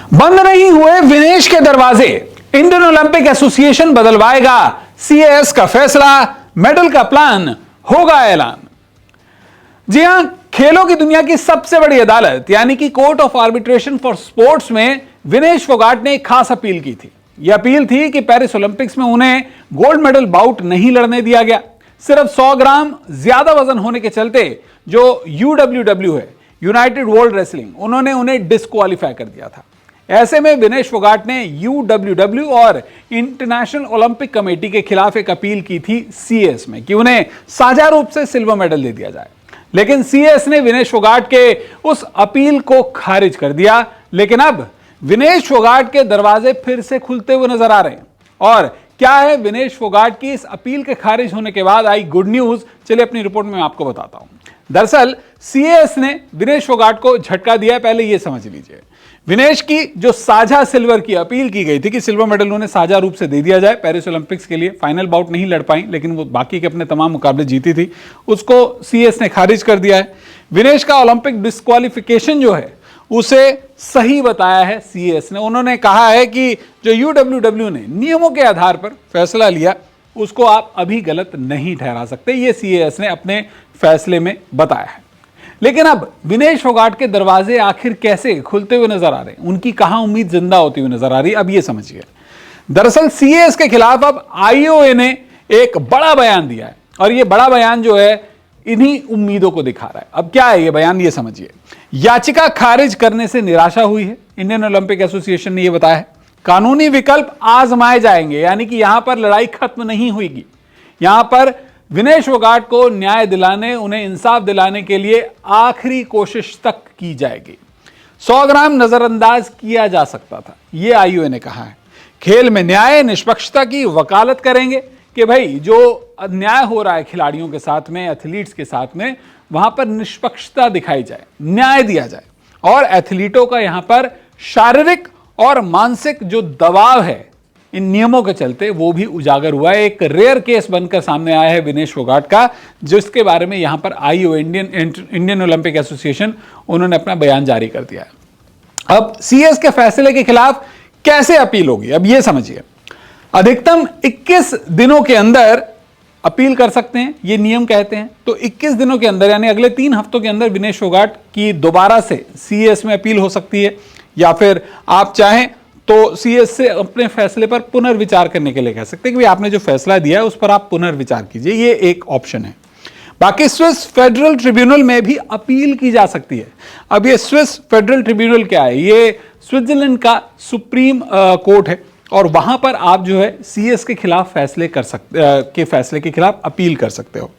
बंद नहीं हुए विनेश के दरवाजे, इंडियन ओलंपिक एसोसिएशन बदलवाएगा सीएएस का फैसला, मेडल का प्लान होगा ऐलान। जी हां, खेलों की दुनिया की सबसे बड़ी अदालत यानी कि court of arbitration for sports में विनेश फोगाट ने एक खास अपील की थी। यह अपील थी कि पेरिस ओलंपिक्स में उन्हें गोल्ड मेडल बाउट नहीं लड़ने दिया गया। सिर्फ 100 ग्राम ज्यादा वजन होने के चलते जो यूडब्ल्यूडब्ल्यू है, यूनाइटेड वर्ल्ड रेसलिंग, उन्होंने उन्हें डिस्क्वालीफाई कर दिया था। ऐसे में विनेश फोगाट ने यूडब्ल्यूडब्ल्यू और इंटरनेशनल ओलंपिक कमेटी के खिलाफ एक अपील की थी सीएस में कि उन्हें साझा रूप से सिल्वर मेडल दे दिया जाए। लेकिन सीएस ने विनेश फोगाट के उस अपील को खारिज कर दिया। लेकिन अब विनेश फोगाट के दरवाजे फिर से खुलते हुए नजर आ रहे हैं। और क्या है विनेश फोगाट की इस अपील के खारिज होने के बाद आई गुड न्यूज, चलिए अपनी रिपोर्ट में आपको बताता हूं। दरअसल सीएस ने विनेश फोगाट को झटका दिया। पहले यह समझ लीजिए, विनेश की जो साझा सिल्वर की अपील की गई थी कि सिल्वर मेडल उन्हें साझा रूप से दे दिया जाए पेरिस ओलंपिक्स के लिए, फाइनल बाउट नहीं लड़ पाई लेकिन वो बाकी के अपने तमाम मुकाबले जीती थी, उसको सीएस ने खारिज कर दिया है। विनेश का ओलंपिक डिस्क्वालिफिकेशन जो है उसे सही बताया है सीएस ने। उन्होंने कहा है कि जो यूडब्ल्यूडब्ल्यू ने नियमों के आधार पर फैसला लिया उसको आप अभी गलत नहीं ठहरा सकते, ये सीएस ने अपने फैसले में बताया है। लेकिन अब विनेश फोगाट के दरवाजे आखिर कैसे खुलते हुए नजर आ रहे हैं, उनकी कहां उम्मीद जिंदा होती हुई नजर आ रही है, अब ये समझिए। दरअसल सीएस के खिलाफ अब आईओए ने एक बड़ा बयान दिया है और ये बड़ा बयान जो है इन्हीं उम्मीदों को दिखा रहा है। अब क्या है ये बयान, ये समझिए। याचिका खारिज करने से निराशा हुई है, इंडियन ओलंपिक एसोसिएशन ने यह बताया है। कानूनी विकल्प आजमाए जाएंगे, यानी कि यहां पर लड़ाई खत्म नहीं हुई। यहां पर विनेश फोगाट को न्याय दिलाने, उन्हें इंसाफ दिलाने के लिए आखिरी कोशिश तक की जाएगी। 100 ग्राम नजरअंदाज किया जा सकता था, यह आईओए ने कहा है। खेल में न्याय, निष्पक्षता की वकालत करेंगे कि भाई जो अन्याय हो रहा है खिलाड़ियों के साथ में, एथलीट्स के साथ में, वहां पर निष्पक्षता दिखाई जाए, न्याय दिया जाए और एथलीटों का यहां पर शारीरिक और मानसिक जो दबाव है इन नियमों के चलते वो भी उजागर हुआ है। एक रेयर केस बनकर सामने आया है विनेश फोगाट का, जिसके बारे में यहां पर आईओए, इंडियन ओलंपिक एसोसिएशन, उन्होंने अपना बयान जारी कर दिया है। अब सीएस के फैसले के खिलाफ कैसे अपील होगी, अब यह समझिए। अधिकतम 21 दिनों के अंदर अपील कर सकते हैं, ये नियम कहते हैं। तो 21 दिनों के अंदर यानी अगले 3 हफ्तों के अंदर विनेश फोगाट की दोबारा से सीएस में अपील हो सकती है, या फिर आप चाहें तो सीएस से अपने फैसले पर पुनर्विचार करने के लिए कह सकते हैं कि आपने जो फैसला दिया है उस पर आप पुनर्विचार कीजिए, ये एक ऑप्शन है। बाकी स्विस फेडरल ट्रिब्यूनल में भी अपील की जा सकती है। अब ये स्विस फेडरल ट्रिब्यूनल क्या है, ये स्विट्जरलैंड का सुप्रीम कोर्ट है और वहां पर आप जो है सीएस के खिलाफ फैसले कर सकते फैसले के खिलाफ अपील कर सकते हो।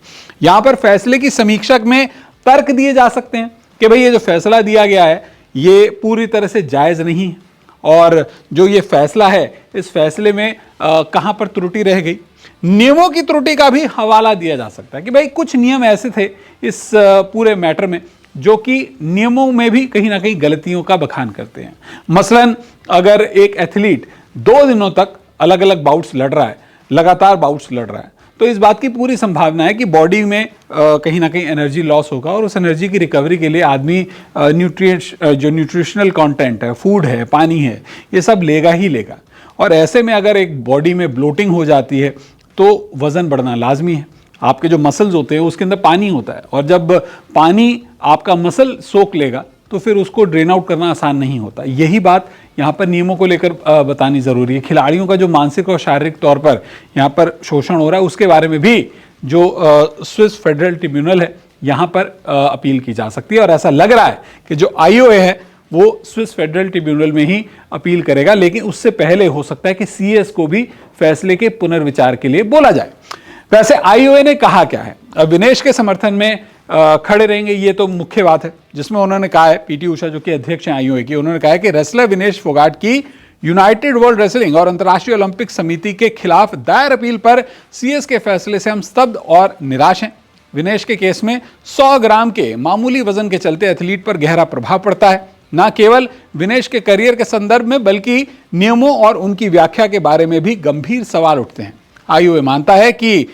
यहां पर फैसले की समीक्षा में तर्क दिए जा सकते हैं कि भाई ये जो फैसला दिया गया है ये पूरी तरह से जायज नहीं है और जो ये फैसला है इस फैसले में कहां पर त्रुटि रह गई। नियमों की त्रुटि का भी हवाला दिया जा सकता है कि भाई कुछ नियम ऐसे थे इस पूरे मैटर में जो कि नियमों में भी कहीं ना कहीं गलतियों का बखान करते हैं। मसलन अगर एक एथलीट 2 दिनों तक अलग अलग बाउट्स लड़ रहा है, लगातार बाउट्स लड़ रहा है, तो इस बात की पूरी संभावना है कि बॉडी में कहीं ना कहीं एनर्जी लॉस होगा और उस एनर्जी की रिकवरी के लिए आदमी जो न्यूट्रिशनल कंटेंट है, फूड है, पानी है, ये सब लेगा ही लेगा। और ऐसे में अगर एक बॉडी में ब्लोटिंग हो जाती है तो वज़न बढ़ना लाजमी है। आपके जो मसल्स होते हैं उसके अंदर पानी होता है और जब पानी आपका मसल सोख लेगा तो फिर उसको ड्रेन आउट करना आसान नहीं होता। यही बात यहाँ पर नियमों को लेकर बतानी ज़रूरी है। खिलाड़ियों का जो मानसिक और शारीरिक तौर पर यहाँ पर शोषण हो रहा है उसके बारे में भी जो स्विस फेडरल ट्रिब्यूनल है यहाँ पर अपील की जा सकती है और ऐसा लग रहा है कि जो आईओए है वो स्विस फेडरल ट्रिब्यूनल में ही अपील करेगा। लेकिन उससे पहले हो सकता है कि सीएस को भी फैसले के पुनर्विचार के लिए बोला जाए। वैसे आईओए ने कहा क्या है, अब विनेश के समर्थन में खड़े रहेंगे, ये तो मुख्य बात है, जिसमें उन्होंने कहा है, पीटी उषा जो कि अध्यक्ष हैं आईओए की, उन्होंने कहा है कि रेसलर विनेश फोगाट की यूनाइटेड वर्ल्ड रेसलिंग और अंतर्राष्ट्रीय ओलंपिक समिति के खिलाफ दायर अपील पर सीएस के फैसले से हम स्तब्ध और निराश हैं। विनेश के केस में 100 ग्राम के मामूली वजन के चलते एथलीट पर गहरा प्रभाव पड़ता है, न केवल विनेश के करियर के संदर्भ में बल्कि नियमों और उनकी व्याख्या के बारे में भी गंभीर सवाल उठते हैं। आईओए मानता है कि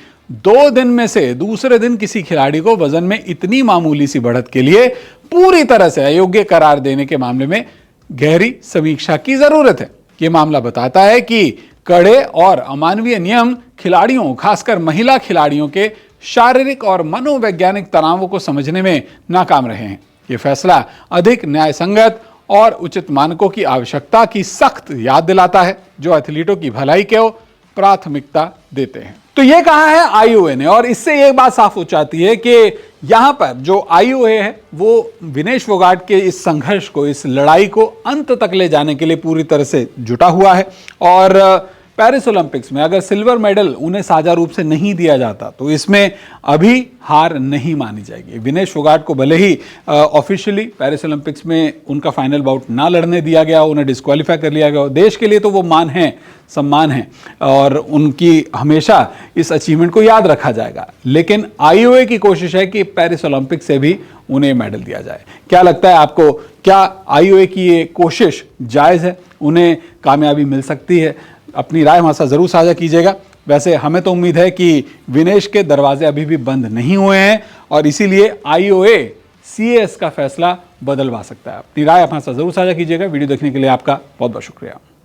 2 दिन में से दूसरे दिन किसी खिलाड़ी को वजन में इतनी मामूली सी बढ़त के लिए पूरी तरह से अयोग्य करार देने के मामले में गहरी समीक्षा की जरूरत है। ये मामला बताता है कि कड़े और अमानवीय नियम खिलाड़ियों, खासकर महिला खिलाड़ियों के शारीरिक और मनोवैज्ञानिक तनावों को समझने में नाकाम रहे हैं। ये फैसला अधिक न्यायसंगत और उचित मानकों की आवश्यकता की सख्त याद दिलाता है, जो एथलीटों की भलाई को प्राथमिकता देते हैं। तो ये कहा है आईओए ने, और इससे ये बात साफ हो जाती है कि यहां पर जो आईओए है वो विनेश फोगाट के इस संघर्ष को, इस लड़ाई को अंत तक ले जाने के लिए पूरी तरह से जुटा हुआ है। और पेरिस ओलंपिक्स में अगर सिल्वर मेडल उन्हें साझा रूप से नहीं दिया जाता तो इसमें अभी हार नहीं मानी जाएगी। विनेश फोगाट को भले ही ऑफिशियली पेरिस ओलंपिक्स में उनका फाइनल बाउट ना लड़ने दिया गया, उन्हें डिस्क्वालीफाई कर लिया गया, देश के लिए तो वो मान है, सम्मान है और उनकी हमेशा इस अचीवमेंट को याद रखा जाएगा। लेकिन आईओए की कोशिश है कि पेरिस ओलंपिक्स से भी उन्हें मेडल दिया जाए। क्या लगता है आपको, क्या आईओए की ये कोशिश जायज़ है, उन्हें कामयाबी मिल सकती है? अपनी राय हमारे साथ जरूर साझा कीजिएगा। वैसे हमें तो उम्मीद है कि विनेश के दरवाजे अभी भी बंद नहीं हुए हैं और इसीलिए आईओए सीएस का फैसला बदलवा सकता है। अपनी राय हमारे साथ जरूर साझा कीजिएगा। वीडियो देखने के लिए आपका बहुत बहुत शुक्रिया।